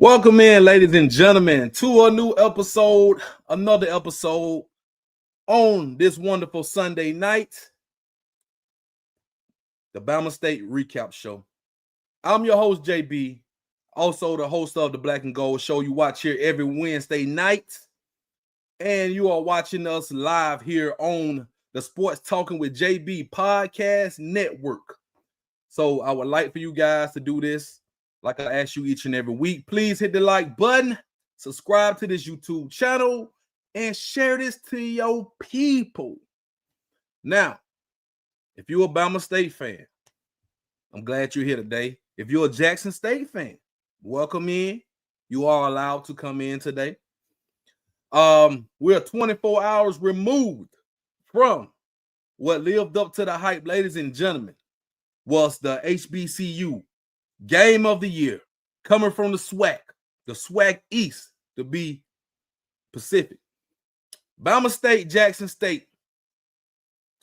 Welcome in, ladies and gentlemen, to a new episode, another episode on this wonderful Sunday night, the Bama State Recap Show. I'm your host, JB, also the host of the Black and Gold Show. You watch here every Wednesday night, and you are watching us live here on the Sports Talking with JB Podcast Network. So I would like for you guys to do this like I ask you each and every week. Please hit the like button, subscribe to this YouTube channel, and share this to your people. Now, if you're a Bama State fan, I'm glad you're here today. If you're a Jackson State fan, welcome in. You are allowed to come in today. We're 24 hours removed from what lived up to the hype, ladies and gentlemen, was the HBCU Game of the Year, coming from the Swac East to be Pacific. Bama State, Jackson State.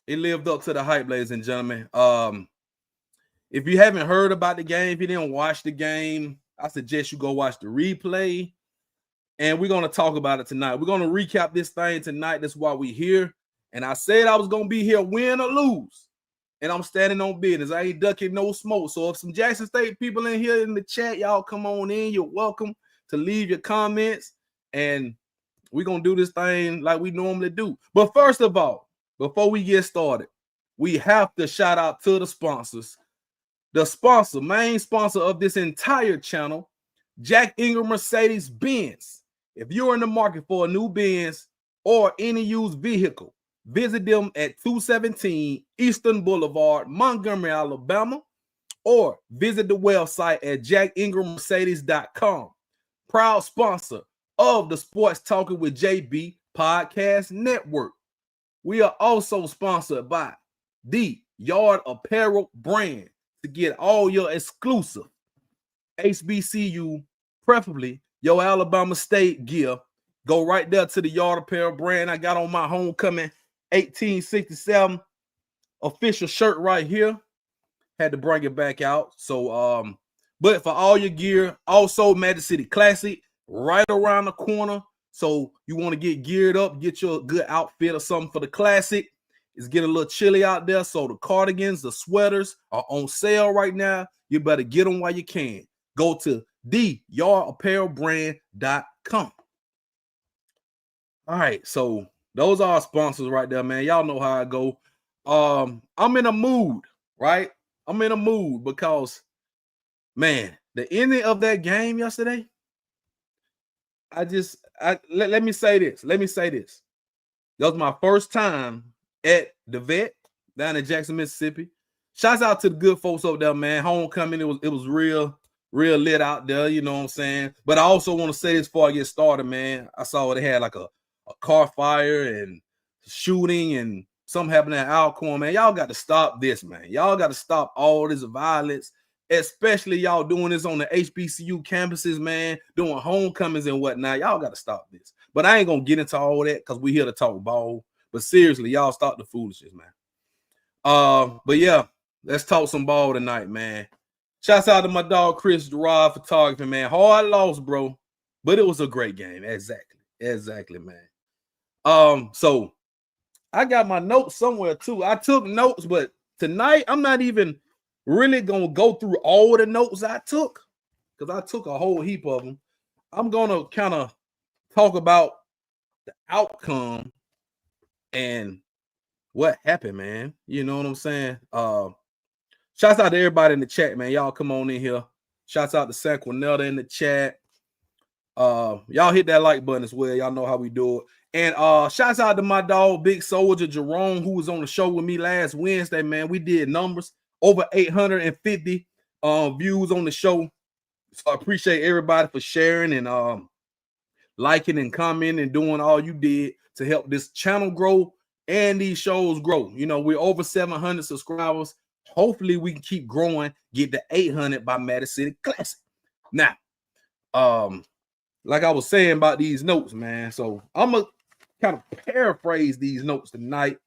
It lived up to the hype, ladies and gentlemen. If you haven't heard about the game, if you didn't watch the game, I suggest you go watch the replay. And we're going to talk about it tonight. We're going to recap this thing tonight. That's why we're here. And I said I was going to be here, win or lose. And I'm standing on business. I ain't ducking no smoke. So if some Jackson State people in here in the chat, y'all come on in. You're welcome to leave your comments. And we're going to do this thing like we normally do. But first of all, before we get started, we have to shout out to the sponsors. The sponsor, main sponsor of this entire channel, Jack Ingram Mercedes-Benz. If you're in the market for a new Benz or any used vehicle, visit them at 217 Eastern Boulevard, Montgomery, Alabama, or visit the website at jackingrammercedes.com. Proud sponsor of the Sports Talking with JB Podcast Network. We are also sponsored by the Yard Apparel brand to get all your exclusive HBCU, preferably your Alabama State gear. Go right there to the Yard Apparel brand. I got on my homecoming 1867 official shirt right here. Had to bring it back out. So but for all your gear, also Magic City Classic right around the corner. So you want to get geared up, get your good outfit or something for the Classic. It's getting a little chilly out there, so the cardigans, the sweaters are on sale right now. You better get them while you can. Go to theyardapparelbrand.com. All right, so those are our sponsors right there, man. Y'all know how I go. I'm in a mood, right? I'm in a mood because, man, the ending of that game yesterday, let me say this. Let me say this. That was my first time at the vet down in Jackson, Mississippi. Shouts out to the good folks over there, man. Homecoming, it was real lit out there, you know what I'm saying? But I also want to say this before I get started, man. I saw they had like a car fire and shooting and something happening at Alcorn, man. Y'all got to stop this, man. Y'all got to stop all this violence, especially y'all doing this on the HBCU campuses, man, doing homecomings and whatnot. Y'all got to stop this. But I ain't going to get into all that because we're here to talk ball. But seriously, y'all stop the foolishness, man. But yeah, let's talk some ball tonight, man. Shouts out to my dog Chris Gerard Photography, man. Hard loss, bro. But it was a great game. Exactly, man. So I got my notes somewhere too. I took notes, but tonight I'm not even really gonna go through all the notes I took because I took a whole heap of them. I'm gonna kind of talk about the outcome and what happened, man. You know what I'm saying? Shouts out to everybody in the chat, man. Y'all come on in here. Shouts out to Sanquinetta in the chat. Y'all hit that like button as well. Y'all know how we do it. And shouts out to my dog, Big Soldier Jerome, who was on the show with me last Wednesday, man. We did numbers, over 850 views on the show. So I appreciate everybody for sharing and liking and commenting and doing all you did to help this channel grow and these shows grow. You know, we're over 700 subscribers. Hopefully we can keep growing, get to 800 by Magic City Classic. Now, like I was saying about these notes, man. So I'm going to kind of paraphrase these notes tonight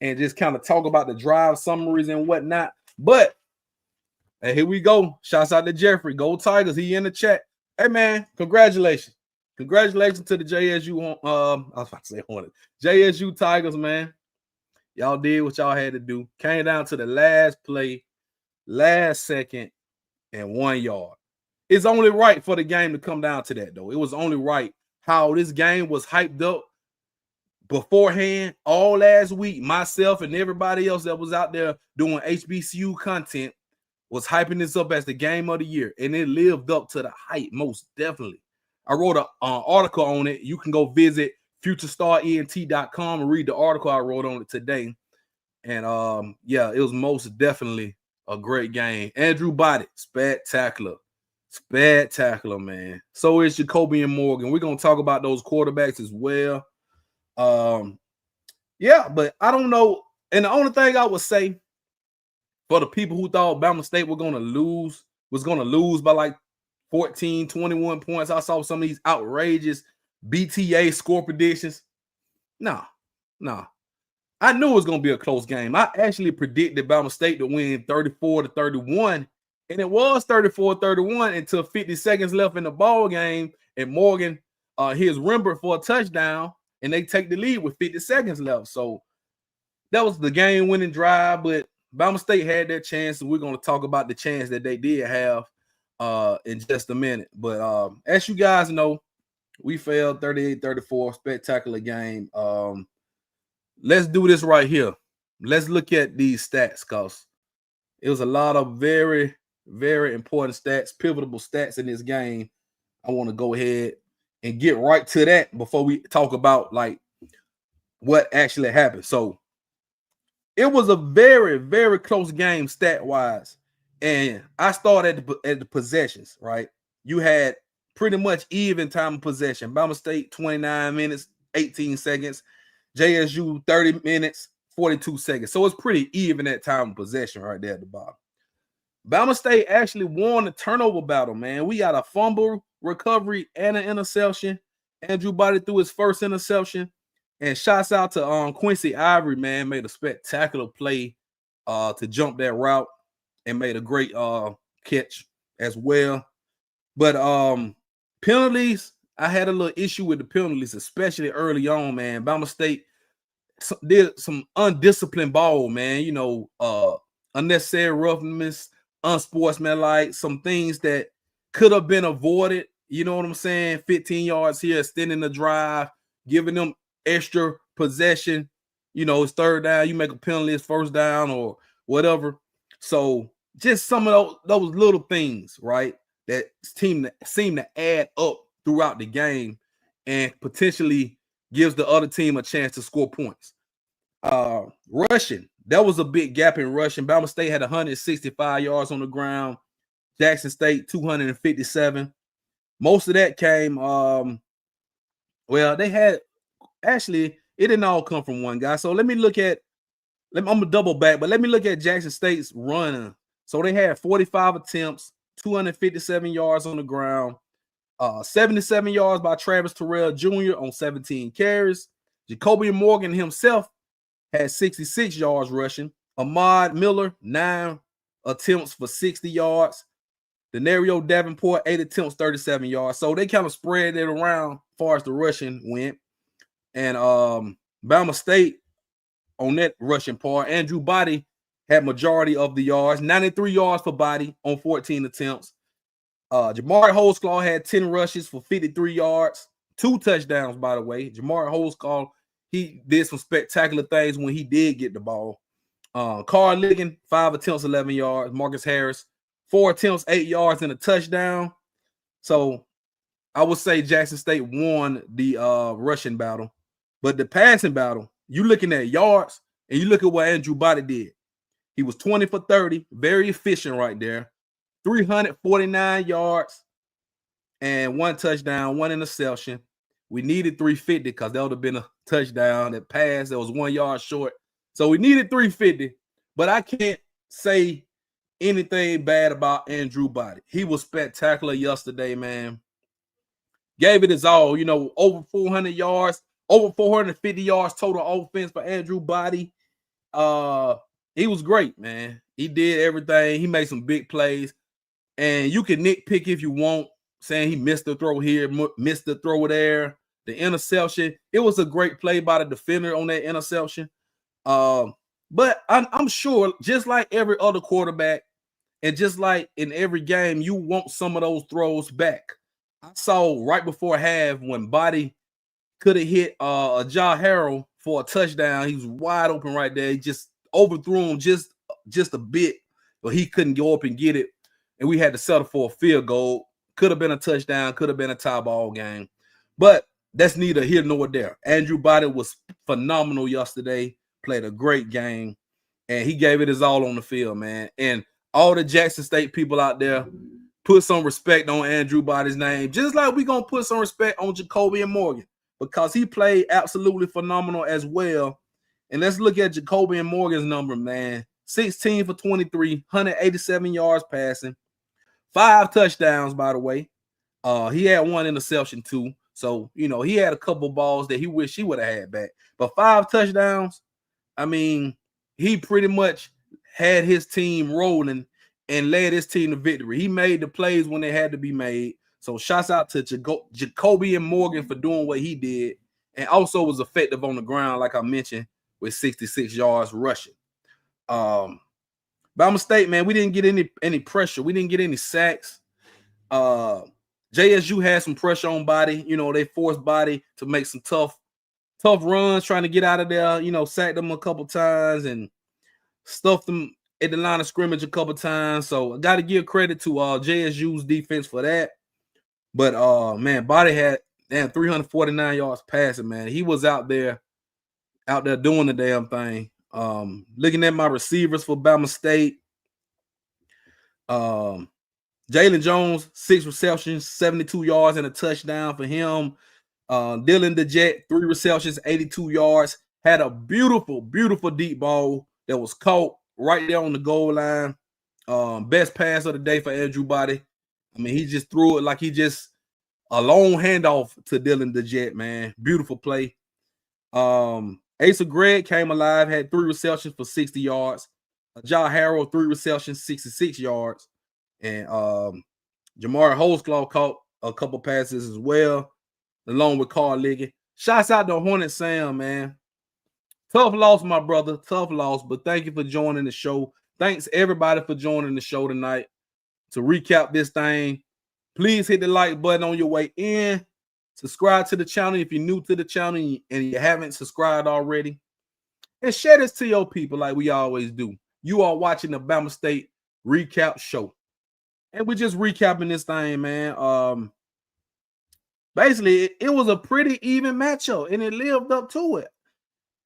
and just kind of talk about the drive summaries and whatnot. But hey, here we go. Shouts out to Jeffrey. Go Tigers. He in the chat. Hey man, congratulations. Congratulations to the JSU I was about to say Hornets. JSU Tigers, man. Y'all did what y'all had to do. Came down to the last play, last second, and 1 yard. It's only right for the game to come down to that, though. It was only right how this game was hyped up beforehand all last week. Myself and everybody else that was out there doing HBCU content was hyping this up as the game of the year, and it lived up to the hype, most definitely. I wrote an article on it. You can go visit futurestarenT.com and read the article I wrote on it today. And yeah, it was most definitely a great game. Andrew Body, spectacular, man. So is Jacoby and Morgan. We're gonna talk about those quarterbacks as well. Yeah, but I don't know. And the only thing I would say for the people who thought Bama State was going to lose by like 14, 21 points. I saw some of these outrageous BTA score predictions. Nah. I knew it was going to be a close game. I actually predicted Bama State to win 34-31, and it was 34-31 until 50 seconds left in the ball game, and Morgan hits Rembert for a touchdown, and they take the lead with 50 seconds left. So that was the game-winning drive, but Bama State had their chance, and we're going to talk about the chance that they did have in just a minute. But as you guys know, we failed 38-34, spectacular game. Let's do this right here. Let's look at these stats because it was a lot of very, very important stats, pivotal stats in this game. I want to go ahead and get right to that before we talk about like what actually happened. So it was a very, very close game stat-wise. And I started at the possessions, right? You had pretty much even time of possession. Bama State, 29 minutes, 18 seconds. JSU, 30 minutes, 42 seconds. So it's pretty even at time of possession right there at the bottom. Bama State actually won the turnover battle, man. We got a fumble recovery and an interception. Andrew Body threw his first interception. And shouts out to Quincy Ivory, man, made a spectacular play to jump that route and made a great catch as well. But penalties, I had a little issue with the penalties, especially early on, man. Bama State did some undisciplined ball, man. You know, unnecessary roughness, unsportsmanlike, some things that could have been avoided. You know what I'm saying? 15 yards here, extending the drive, giving them extra possession. You know, it's third down, you make a penalty, it's first down or whatever. So just some of those little things, right, that seem to add up throughout the game and potentially gives the other team a chance to score points. Rushing, that was a big gap in rushing. Bama State had 165 yards on the ground. Jackson State 257. Most of that came, well, they had actually, it didn't all come from one guy. So let me look at, I'm going to double back, but let me look at Jackson State's run. So they had 45 attempts, 257 yards on the ground, 77 yards by Travis Terrell Jr. on 17 carries. Jacoby Morgan himself had 66 yards rushing. Ahmad Miller, 9 attempts for 60 yards. Denario Davenport, 8 attempts, 37 yards. So they kind of spread it around as far as the rushing went. And Bama State on that rushing part, Andrew Body had majority of the yards, 93 yards for Body on 14 attempts. Jamari Holsclaw had 10 rushes for 53 yards, 2 touchdowns, by the way. Jamari Holsclaw, he did some spectacular things when he did get the ball. Carl Ligon, 5 attempts, 11 yards. Marcus Harris, 4 attempts, 8 yards, and a touchdown. So I would say Jackson State won the rushing battle. But the passing battle, you looking at yards, and you look at what Andrew Body did. He was 20 for 30, very efficient right there. 349 yards and 1 touchdown, 1 interception. We needed 350 because that would have been a touchdown. That pass that was 1 yard short. So we needed 350, but I can't say anything bad about Andrew Body. He was spectacular yesterday, man. Gave it his all, you know, over 400 yards, over 450 yards total offense for Andrew Body. He was great, man. He did everything. He made some big plays. And you can nitpick if you want. saying he missed the throw here, missed the throw there, the interception. It was a great play by the defender on that interception. But I'm sure, just like every other quarterback, and just like in every game, you want some of those throws back. I saw right before half when Body could have hit a John Harrell for a touchdown. He was wide open right there. He just overthrew him just a bit, but he couldn't go up and get it. And we had to settle for a field goal. Could have been a touchdown, could have been a tie ball game. But that's neither here nor there. Andrew Body was phenomenal yesterday, played a great game, and he gave it his all on the field, man. And all the Jackson State people out there, put some respect on Andrew Body's name, just like we're going to put some respect on Jacoby and Morgan, because he played absolutely phenomenal as well. And let's look at Jacoby and Morgan's number, man. 16 for 23, 187 yards passing, 5 touchdowns, by the way. He had 1 interception too. So, he had a couple balls that he wished he would have had back. But 5 touchdowns, I mean, he pretty much had his team rolling and led his team to victory. He made the plays when they had to be made. So shouts out to Jacoby and Morgan for doing what he did, and also was effective on the ground, like I mentioned, with 66 yards rushing. Bama State, man, we didn't get any pressure. We didn't get any sacks. JSU had some pressure on Body. They forced Body to make some tough runs, trying to get out of there. Sacked them a couple times and stuffed them at the line of scrimmage a couple times. So I got to give credit to JSU's defense for that. But man, Body had 349 yards passing, man. He was out there doing the damn thing. Looking at my receivers for Bama State, Jalen Jones, 6 receptions, 72 yards and a touchdown for him. Dylan DeJet, 3 receptions, 82 yards. Had a beautiful, beautiful deep ball that was caught right there on the goal line. Best pass of the day for Andrew Body. I mean, he just threw it like a long handoff to Dylan DeJet, man. Beautiful play. Asa Gregg came alive, had 3 receptions for 60 yards. John Harrell, 3 receptions, 66 yards. And Jamari Holzclaw caught a couple passes as well, along with Carl Liggett. Shouts out to Hornet Sam, man. Tough loss, my brother. Tough loss, but thank you for joining the show. Thanks, everybody, for joining the show tonight. To recap this thing, please hit the like button on your way in. Subscribe to the channel if you're new to the channel and you haven't subscribed already. And share this to your people like we always do. You are watching the Bama State Recap Show. And we're just recapping this thing, man. Basically, it was a pretty even matchup, and it lived up to it.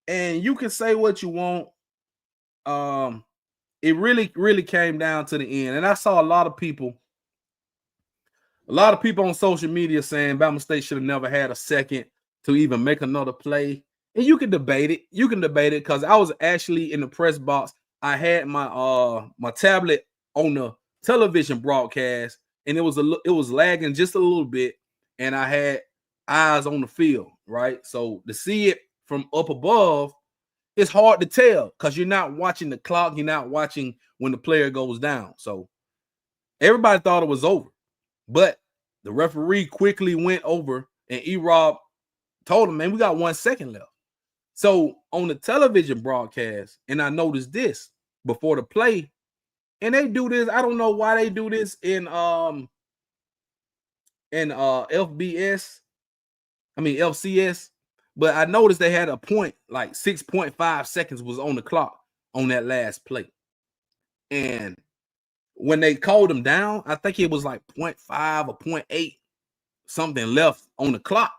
And you can say what you want. It really, really came down to the end. And I saw a lot of people on social media saying Bama State should have never had a second to even make another play. And you can debate it. Because I was actually in the press box. I had my my tablet on the television broadcast, and it was lagging just a little bit, and I had eyes on the field, right? So to see it from up above, it's hard to tell because you're not watching the clock, you're not watching when the player goes down. So everybody thought it was over, but the referee quickly went over, and E-Rob told him, man, we got 1 second left. So on the television broadcast, and I noticed this before the play, and they do this. I don't know why they do this in FCS, but I noticed they had a point, like 6.5 seconds was on the clock on that last play. And when they called him down, I think it was like 0.5 or 0.8 something left on the clock.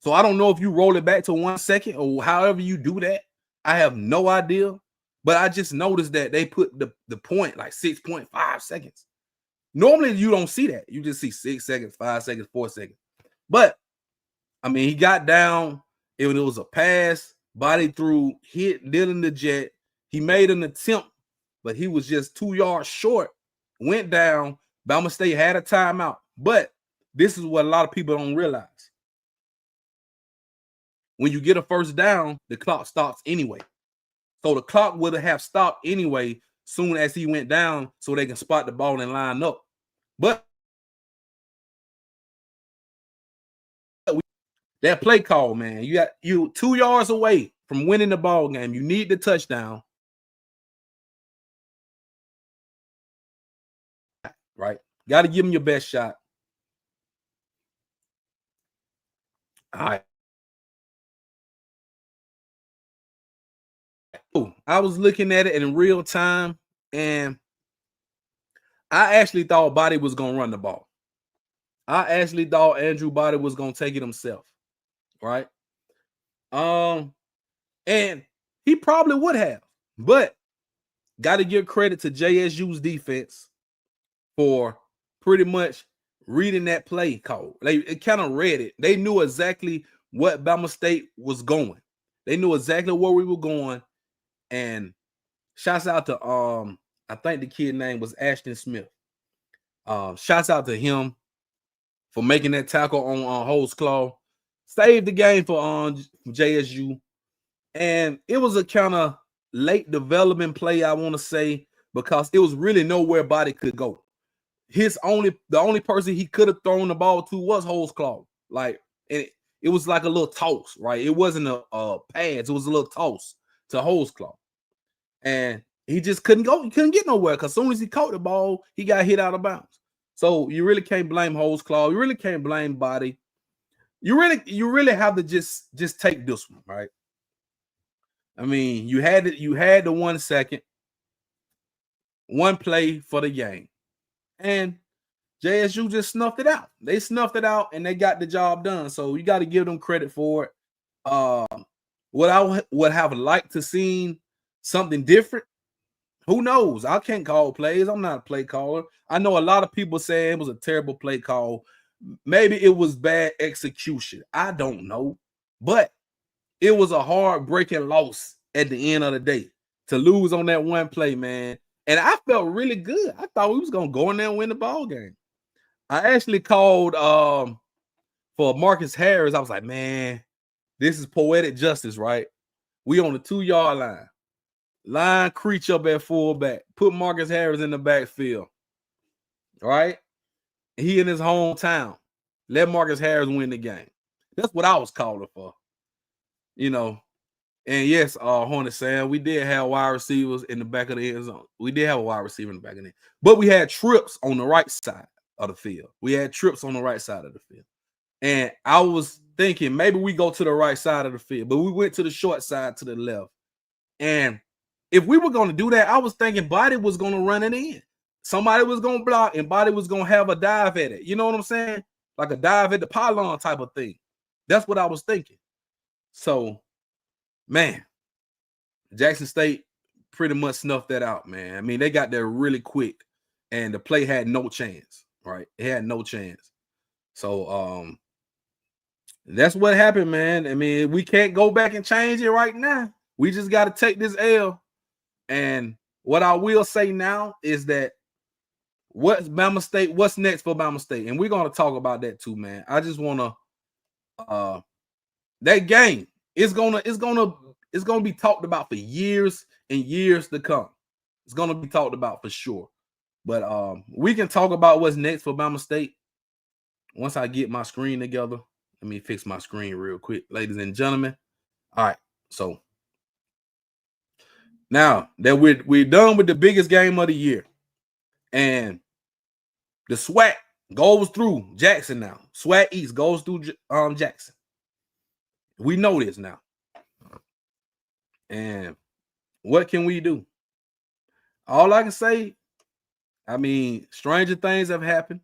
So I don't know if you roll it back to 1 second or however you do that. I have no idea. But I just noticed that they put the point like 6.5 seconds. Normally, you don't see that. You just see 6 seconds, 5 seconds, 4 seconds. But, I mean, he got down. It was a pass. Body through, hit Dylan DeJet. He made an attempt, but he was just 2 yards short. Went down. Bama State had a timeout. But this is what a lot of people don't realize. When you get a first down, the clock stops anyway. So the clock would have stopped anyway soon as he went down so they can spot the ball and line up. But That play call, man. You 2 yards away from winning the ball game. You need the touchdown. Right? Got to give them your best shot. All right. I was looking at it in real time, and I actually thought Body was going to run the ball. I actually thought Andrew Body was going to take it himself, right? And he probably would have, but got to give credit to JSU's defense for pretty much reading that play call. They kind of read it. They knew exactly what Bama State was going. They knew exactly where we were going. And shouts out to I think the kid name was Ashton Smith. Shouts out to him for making that tackle on Holtzclaw. Saved the game for JSU. And it was a kind of late development play, I want to say, because it was really nowhere Body could go. The only person he could have thrown the ball to was Holtzclaw. Like, it was like a little toss, right? It wasn't a pass, it was a little toss to Holtzclaw. And he just couldn't go, he couldn't get nowhere because as soon as he caught the ball, he got hit out of bounds. So you really can't blame Holtzclaw, you really can't blame Body. You really have to just take this one, right? I mean, you had the 1 second, one play for the game, and JSU just snuffed it out. They snuffed it out and they got the job done. So you got to give them credit for it. What I would have liked to seen something different. Who knows? I can't call plays. I'm not a play caller. I know a lot of people say it was a terrible play call. Maybe it was bad execution. I don't know, but it was a heartbreaking loss at the end of the day to lose on that one play, man. And I felt really good. I thought we was going to go in there and win the ball game. I actually called for Marcus Harris. I was like, man, this is poetic justice, right? We on the 2-yard line. Line Creech up at fullback. Put Marcus Harris in the backfield. Right? He in his hometown. Let Marcus Harris win the game. That's what I was calling for. You know. And yes, Hornet Sam, we did have wide receivers in the back of the end zone. We did have a wide receiver in the back of the end. But we had trips on the right side of the field. And I was thinking maybe we go to the right side of the field, but we went to the short side to the left. And if we were going to do that, I was thinking Body was going to run it in. Somebody was going to block and Body was going to have a dive at it. You know what I'm saying? Like a dive at the pylon type of thing. That's what I was thinking. So, man, Jackson State pretty much snuffed that out, man. I mean, they got there really quick and the play had no chance, right? It had no chance. So, that's what happened, man. I mean, we can't go back and change it right now. We just got to take this L. And what I will say now is that what's next for Bama State? And we're going to talk about that too, man. I just want to that game is going to be talked about for years and years to come. It's going to be talked about for sure. But we can talk about what's next for Bama State once I get my screen together. Let me fix my screen real quick, ladies and gentlemen. All right, so now that we're done with the biggest game of the year, and the Swac goes through Jackson now. Swac East goes through Jackson. We know this now. And what can we do? All I can say, I mean, stranger things have happened.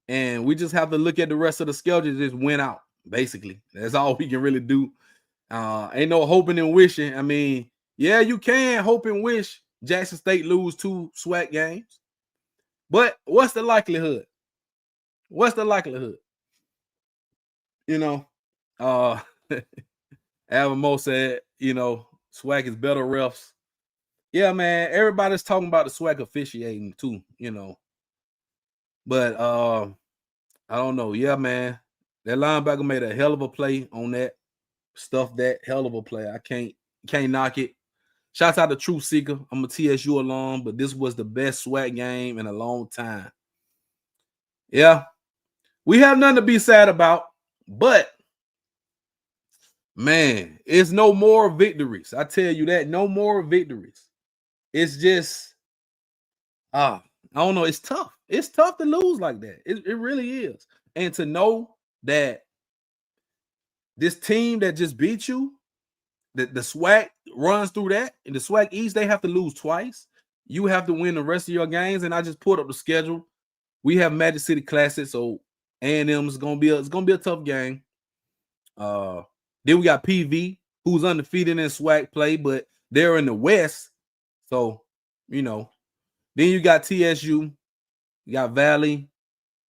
And we just have to look at the rest of the schedule just win out, basically. That's all we can really do. Ain't no hoping and wishing. I mean, yeah, you can hope and wish Jackson State lose 2 Swac games. But what's the likelihood? You know, Avamo said, you know, Swac is better refs. Yeah, man, everybody's talking about the Swac officiating too, you know. But I don't know. Yeah, man. That linebacker made a hell of a play on that. That hell of a play. I can't knock it. Shouts out to Truth Seeker. I'm a TSU alum, but this was the best Swac game in a long time. Yeah. We have nothing to be sad about. But man, it's no more victories. I tell you that, no more victories. It's just I don't know. It's tough. It's tough to lose like that. It really is. And to know that this team that just beat you, the SWAC runs through that, and the SWAC East, they have to lose twice. You have to win the rest of your games. And I just pulled up the schedule. We have Magic City Classic, so A&M is gonna be a tough game. Then we got PV, who's undefeated in SWAC play, but they're in the West. So, you know, then you got TSU, you got Valley,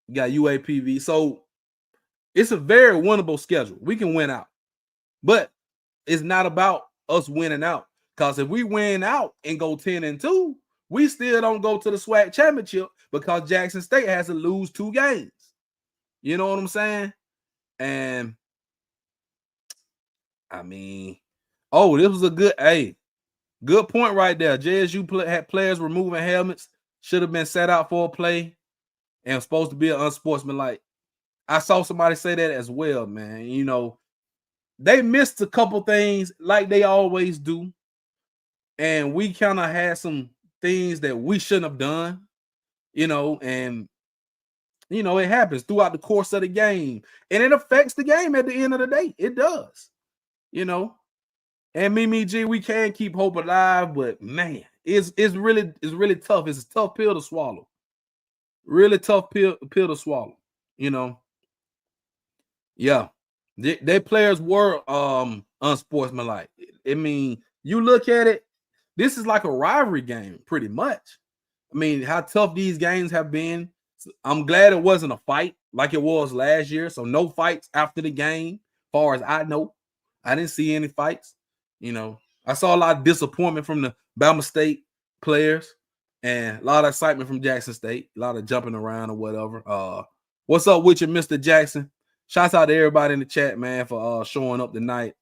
you got UAPV. So it's a very winnable schedule. We can win out, but it's not about us winning out. Because if we win out and go 10-2, we still don't go to the SWAC championship because Jackson State has to lose 2 games. You know what I'm saying? And I mean, this was a good point right there. JSU had players removing helmets, should have been set out for a play, and supposed to be an unsportsmanlike. I saw somebody say that as well, man. You know, they missed a couple things like they always do, and we kind of had some things that we shouldn't have done, you know, and you know, it happens throughout the course of the game, and it affects the game at the end of the day. It does, you know. And Mimi G, we can keep hope alive, but man, it's really tough. It's a tough pill to swallow. Really tough pill to swallow, you know. Yeah. Their players were unsportsmanlike. I mean, you look at it, this is like a rivalry game, pretty much. I mean, how tough these games have been. I'm glad it wasn't a fight like it was last year. So no fights after the game, far as I know. I didn't see any fights. You know, I saw a lot of disappointment from the Bama State players and a lot of excitement from Jackson State, a lot of jumping around or whatever. What's up with you, Mr. Jackson? Shouts out to everybody in the chat, man, for showing up tonight.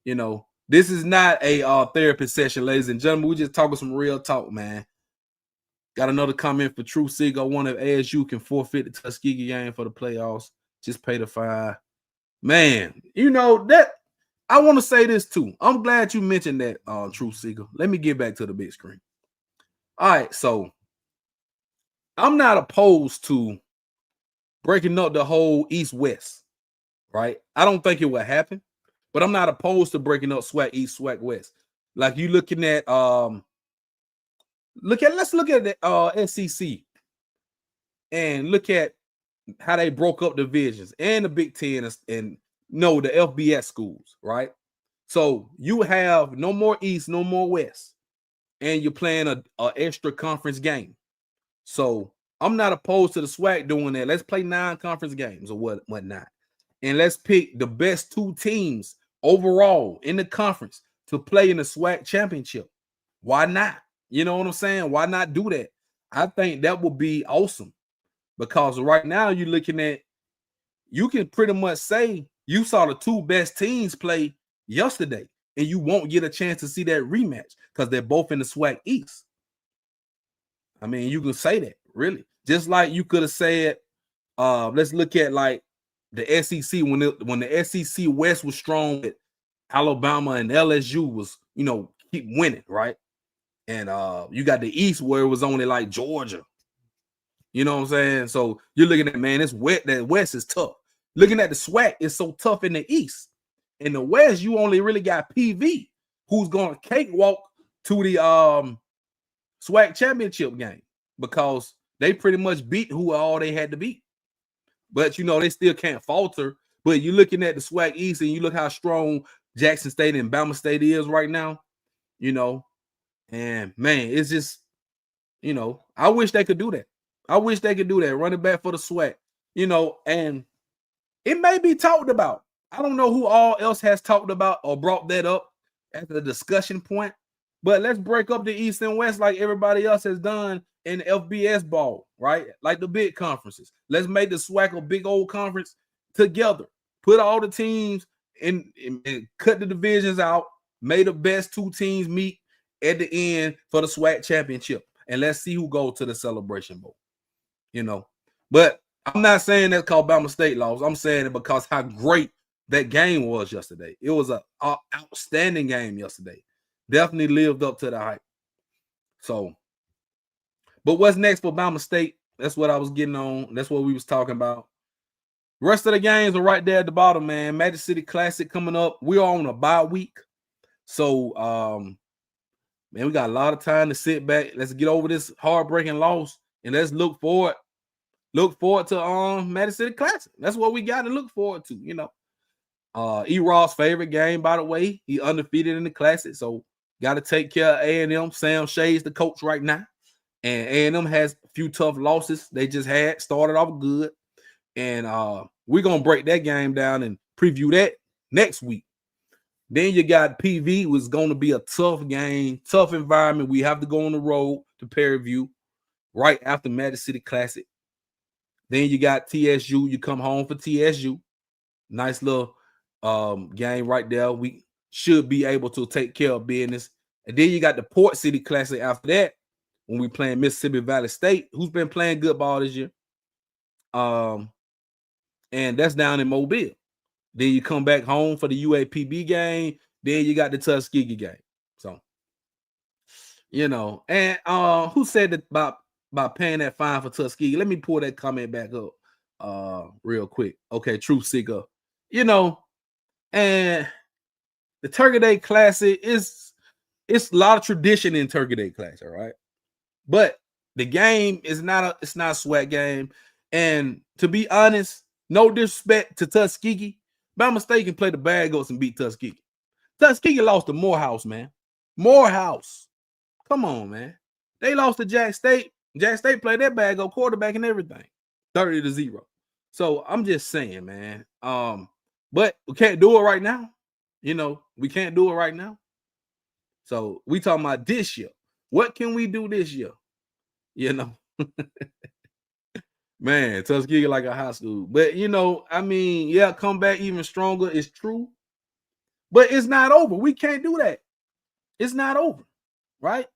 You know, this is not a therapy session, ladies and gentlemen. We just talking some real talk, man. Got another comment for True Sig. I wonder if ASU can forfeit the Tuskegee game for the playoffs. Just pay the fine. Man, you know that. I want to say this too. I'm glad you mentioned that, True Seeker. Let me get back to the big screen. All right, so I'm not opposed to breaking up the whole East-West, right? I don't think it will happen, but I'm not opposed to breaking up SWAC East, SWAC West. Like you looking at, let's look at the SEC and look at how they broke up divisions and the Big Ten and no, the FBS schools, right? So you have no more East, no more West, and you're playing a extra conference game. So I'm not opposed to the SWAC doing that. Let's play 9 conference games or whatnot, and let's pick the best 2 teams overall in the conference to play in the SWAC championship. Why not? You know what I'm saying? Why not do that? I think that would be awesome because right now you're looking at, you can pretty much say you saw the 2 best teams play yesterday, and you won't get a chance to see that rematch because they're both in the SWAC East. I mean, you can say that, really. Just like you could have said, let's look at like the SEC when the SEC West was strong with Alabama and LSU was, you know, keep winning, right? And you got the East where it was only like Georgia. You know what I'm saying? So you're looking at, man, it's wet. That West is tough. Looking at the SWAC, it's so tough in the East. In the West, you only really got PV, who's going to cakewalk to the SWAC championship game because they pretty much beat who all they had to beat. But, you know, they still can't falter. But you're looking at the SWAC East and you look how strong Jackson State and Bama State is right now, you know. And, man, it's just, you know, I wish they could do that. I wish they could do that, running back for the SWAC, you know, and it may be talked about. I don't know who all else has talked about or brought that up as a discussion point, but let's break up the East and West like everybody else has done in FBS ball, right? Like the big conferences. Let's make the SWAC a big old conference together. Put all the teams in and cut the divisions out. May the best 2 teams meet at the end for the SWAC championship. And let's see who goes to the Celebration Bowl. You know, but I'm not saying that's called Bama State loss. I'm saying it because how great that game was yesterday. It was an outstanding game yesterday. Definitely lived up to the hype. So, but what's next for Bama State? That's what I was getting on. That's what we was talking about. Rest of the games are right there at the bottom, man. Magic City Classic coming up. We're on a bye week. So, man, we got a lot of time to sit back. Let's get over this heartbreaking loss and let's look forward to Magic City Classic. That's what we got to look forward to, you know. E-Raw's favorite game, by the way. He undefeated in the Classic, so got to take care of A&M. Sam Shay's the coach right now, and A&M has a few tough losses they just had. Started off good, and we're going to break that game down and preview that next week. Then you got PV, was going to be a tough game, tough environment. We have to go on the road to Perry View right after Magic City Classic. Then you got TSU. You come home for TSU. Nice little game right there. We should be able to take care of business. And then you got the Port City Classic after that when we playing Mississippi Valley State, who's been playing good ball this year. And that's down in Mobile. Then you come back home for the UAPB game. Then you got the Tuskegee game. So, you know, and who said that about paying that fine for Tuskegee? Let me pull that comment back up real quick. Okay, Truth Seeker. You know, and the Turkey Day Classic it's a lot of tradition in Turkey Day Classic, all right? But the game is not a Swac game. And to be honest, no disrespect to Tuskegee, Bama State can play the Bad Goats and beat Tuskegee. Tuskegee lost to Morehouse, man. Morehouse. Come on, man. They lost to Jack State. Jack State played their Bad Goat quarterback and everything. 30-0. So I'm just saying, man. But we can't do it right now. You know, we can't do it right now. So we talking about this year. What can we do this year? You know. Man, Tuskegee like a high school. But, you know, I mean, yeah, come back even stronger. It's true. But it's not over. We can't do that. It's not over, right?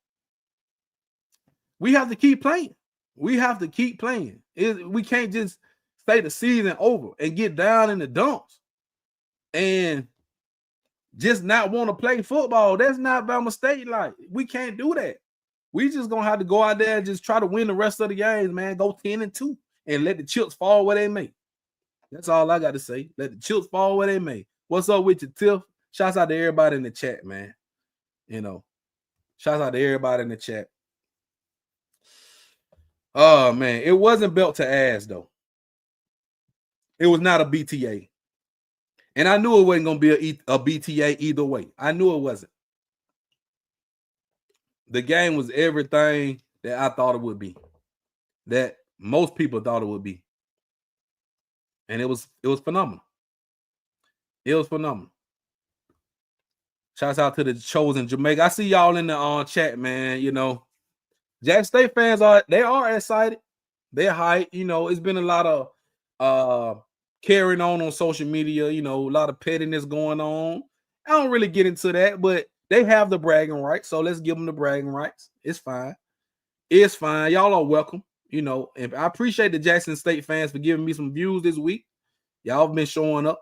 We have to keep playing. We have to keep playing. We can't just say the season over and get down in the dumps and just not want to play football. That's not Bama State like. We can't do that. We just going to have to go out there and just try to win the rest of the games, man. Go 10-2. And let the chips fall where they may. That's all I got to say. Let the chips fall where they may. What's up with you, Tiff? Shouts out to everybody in the chat, man. You know, shouts out to everybody in the chat. Oh, man. It wasn't belt to ass, though. It was not a BTA. And I knew it wasn't going to be a BTA either way. I knew it wasn't. The game was everything that I thought it would be. That most people thought it would be. And it was phenomenal. It was phenomenal. Shouts out to the chosen Jamaica. I see y'all in the chat, man. You know, Jack State fans are excited. They're hyped. You know, it's been a lot of carrying on social media, you know, a lot of pettiness going on. I don't really get into that, but they have the bragging rights. So let's give them the bragging rights. It's fine. It's fine. Y'all are welcome. You know, and I appreciate the Jackson State fans for giving me some views this week. Y'all have been showing up.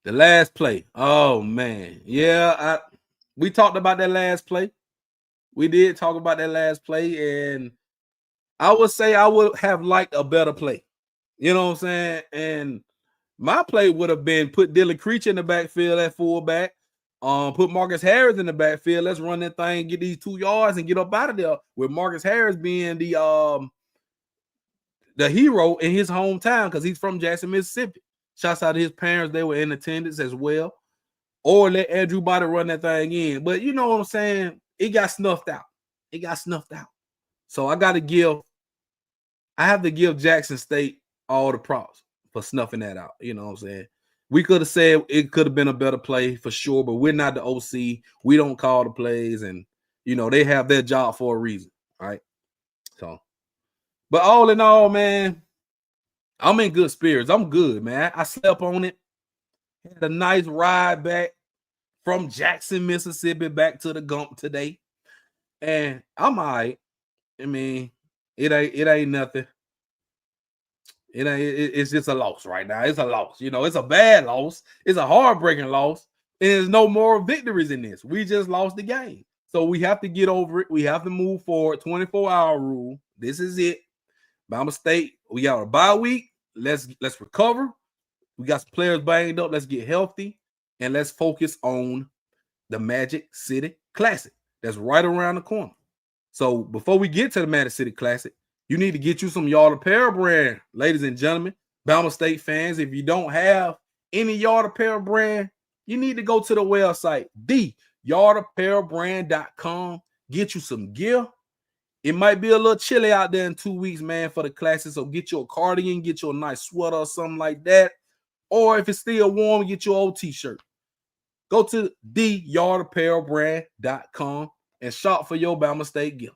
The last play. Oh man. Yeah, we talked about that last play. We did talk about that last play, and I would say I would have liked a better play. You know what I'm saying? And my play would have been put Dylan Creech in the backfield at fullback. Put Marcus Harris in the backfield. Let's run that thing, get these 2 yards, and get up out of there. With Marcus Harris being the hero in his hometown because he's from Jackson, Mississippi. Shouts out to his parents; they were in attendance as well. Or let Andrew Body run that thing in. But you know what I'm saying? It got snuffed out. It got snuffed out. So I have to give Jackson State all the props for snuffing that out. You know what I'm saying? We could have said it could have been a better play for sure, but we're not the OC. We don't call the plays, and you know they have their job for a reason, right? So, but all in all, man, I'm in good spirits. I'm good, man. I slept on it. Had a nice ride back from Jackson, Mississippi, back to the Gump today, and I'm all right. I mean, It ain't nothing. It's just a loss right now. It's a loss. It's a bad loss. It's a heartbreaking loss. And there's no more victories in this. We just lost the game. So we have to get over it. We have to move forward. 24-hour rule. This is it. Bama State, we got a bye week. Let's recover. We got some players banged up. Let's get healthy. And let's focus on the Magic City Classic. That's right around the corner. So before we get to the Magic City Classic, you need to get you some Yard Apparel brand, ladies and gentlemen, Bama State fans. If you don't have any Yard Apparel brand, you need to go to the website, theyardapparelbrand.com. Get you some gear. It might be a little chilly out there in 2 weeks, man, for the Classic. So get you a cardigan, get you a nice sweater or something like that. Or if it's still warm, get your old t-shirt. Go to theyardapparelbrand.com and shop for your Bama State gear.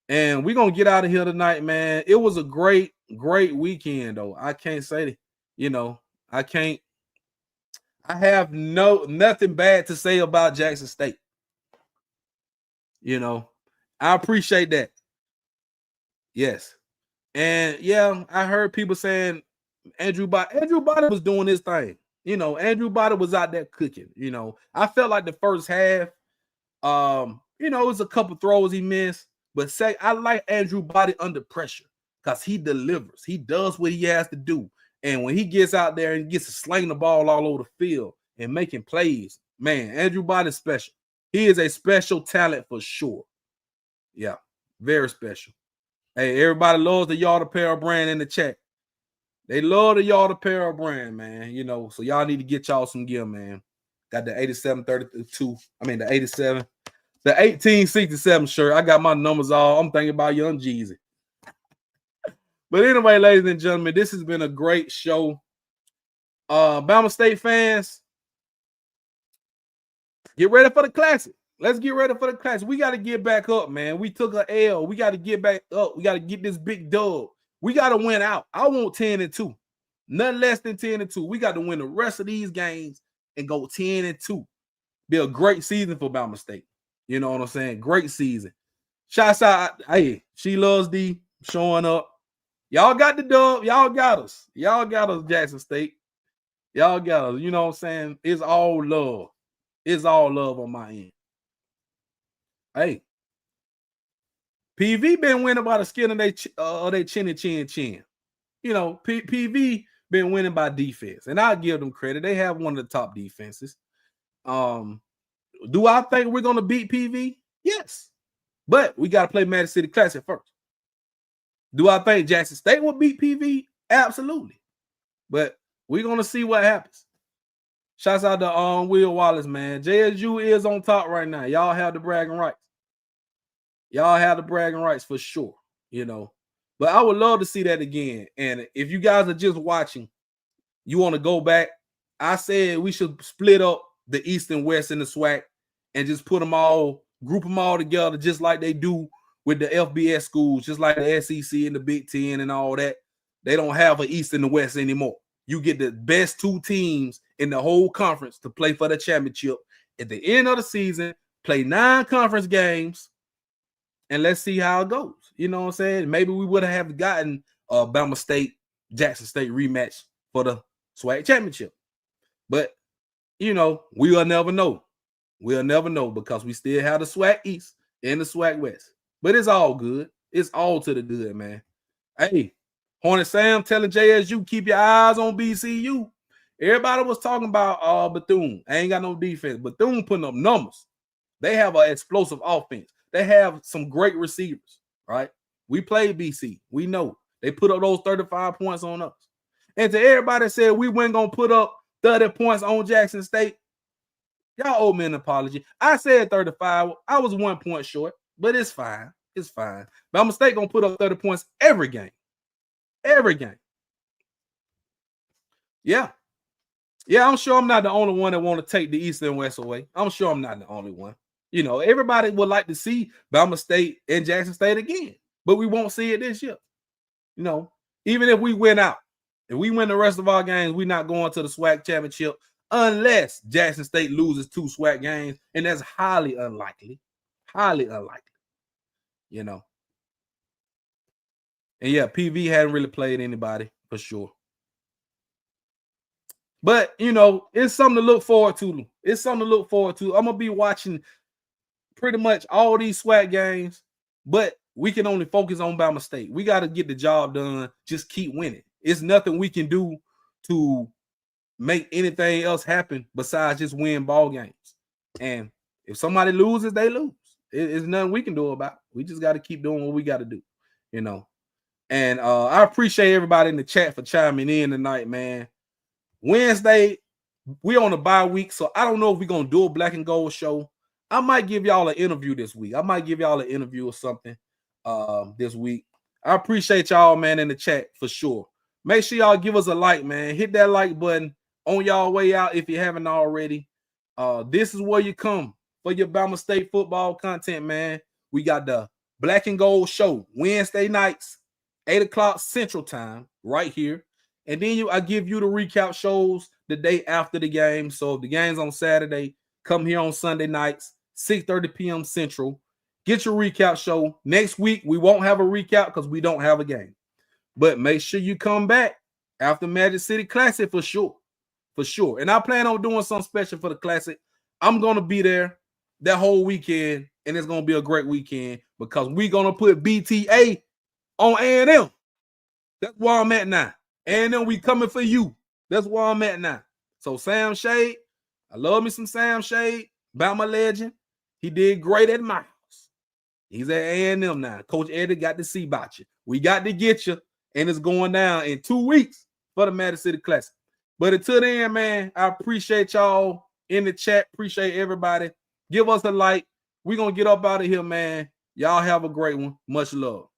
And we're going to get out of here tonight, man. It was a great, great weekend, though. I can't say that, I have nothing bad to say about Jackson State. I appreciate that. Yes. And yeah, I heard people saying Andrew Body was doing his thing. Andrew Body was out there cooking. I felt like the first half, it was a couple throws he missed. But I like Andrew Body under pressure because he delivers. He does what he has to do. And when he gets out there and gets to sling the ball all over the field and making plays, man, Andrew Body's special. He is a special talent for sure. Yeah, very special. Hey, everybody loves the Yard Apparel brand in the chat. They love the Yard Apparel brand, man. So y'all need to get y'all some gear, man. Got the 8732. I mean, the 87. The 1867 shirt. I got my numbers all. I'm thinking about Young Jeezy. But anyway, ladies and gentlemen, this has been a great show. Bama State fans, get ready for the Classic. Let's get ready for the Classic. We got to get back up, man. We took an L. We got to get back up. We got to get this big dub. We got to win out. I want 10-2. Nothing less than 10-2. We got to win the rest of these games and go 10-2. Be a great season for Bama State. You know what I'm saying? Great season. Shouts out. Hey, She Loves D showing up. Y'all got the dub. Y'all got us. Y'all got us, Jackson State. Y'all got us. You know what I'm saying? It's all love. It's all love on my end. Hey, PV been winning by the skin of their chin. PV been winning by defense. And I'll give them credit. They have one of the top defenses. Do I think we're going to beat PV? Yes. But we got to play Magic City Classic first. Do I think Jackson State will beat PV? Absolutely. But we're going to see what happens. Shouts out to Will Wallace, man. JSU is on top right now. Y'all have the bragging rights. Y'all have the bragging rights for sure, But I would love to see that again. And if you guys are just watching, you want to go back, I said we should split up the East and West in the Swac and just group them all together just like they do with the FBS schools, just like the SEC and the Big Ten and all that. They don't have an East and the West anymore. You get the best two teams in the whole conference to play for the championship. At the end of the season, play 9 conference games, and let's see how it goes. You know what I'm saying? Maybe we would have gotten a Bama State, Jackson State rematch for the SWAC championship. But, we'll never know. We'll never know because we still have the SWAC East and the SWAC West. But it's all good. It's all to the good, man. Hey, Hornet Sam telling JSU, keep your eyes on BCU. Everybody was talking about Bethune. I ain't got no defense. Bethune putting up numbers. They have an explosive offense. They have some great receivers, right? We played BC. We know. They put up those 35 points on us. And to everybody that said we weren't going to put up 30 points on Jackson State, y'all owe me an apology. I said 35. I was 1 point short, but it's fine. It's fine. Bama State going to put up 30 points every game. Every game. Yeah. Yeah, I'm sure I'm not the only one that want to take the East and West away. I'm sure I'm not the only one. Everybody would like to see Bama State and Jackson State again, but we won't see it this year. Even if we win out, if we win the rest of our games, we're not going to the SWAC championship unless Jackson State loses 2 SWAC games, and that's highly unlikely. Highly unlikely. And yeah, PV hadn't really played anybody for sure. But you know, it's something to look forward to. It's something to look forward to. I'm gonna be watching pretty much all these SWAC games, but we can only focus on Bama State. We got to get the job done. Just keep winning. It's nothing we can do to make anything else happen besides just win ball games. And if somebody loses, they lose. It's nothing we can do about it. We just got to keep doing what we got to do, you know. And I appreciate everybody in the chat for chiming in tonight, man. Wednesday, we on a bye week, so I don't know if we're gonna do a black and gold show. I might give y'all an interview this week. I might give y'all an interview or something this week. I appreciate y'all, man, in the chat for sure. Make sure y'all give us a like, man. Hit that like button on y'all way out if you haven't already. This is where you come for your Bama State football content, man. We got the black and gold show Wednesday nights, 8 o'clock Central Time, right here. And then I give you the recap shows the day after the game. So if the game's on Saturday, come here on Sunday nights, 6:30 p.m. Central. Get your recap show. Next week, we won't have a recap because we don't have a game. But make sure you come back after Magic City Classic for sure. For sure. And I plan on doing something special for the Classic. I'm going to be there that whole weekend, and it's going to be a great weekend because we're going to put BTA on A&M. That's where I'm at now. And then we coming for you. That's where I'm at now. So Sam Shade, I love me some Sam Shade, Bama legend. He did great at my house. He's at A&M now. Coach Eddie got to see about you. We got to get you, and it's going down in 2 weeks for the Magic City Classic. But until then, man, I appreciate y'all in the chat. Appreciate everybody. Give us a like. We're going to get up out of here, man. Y'all have a great one. Much love.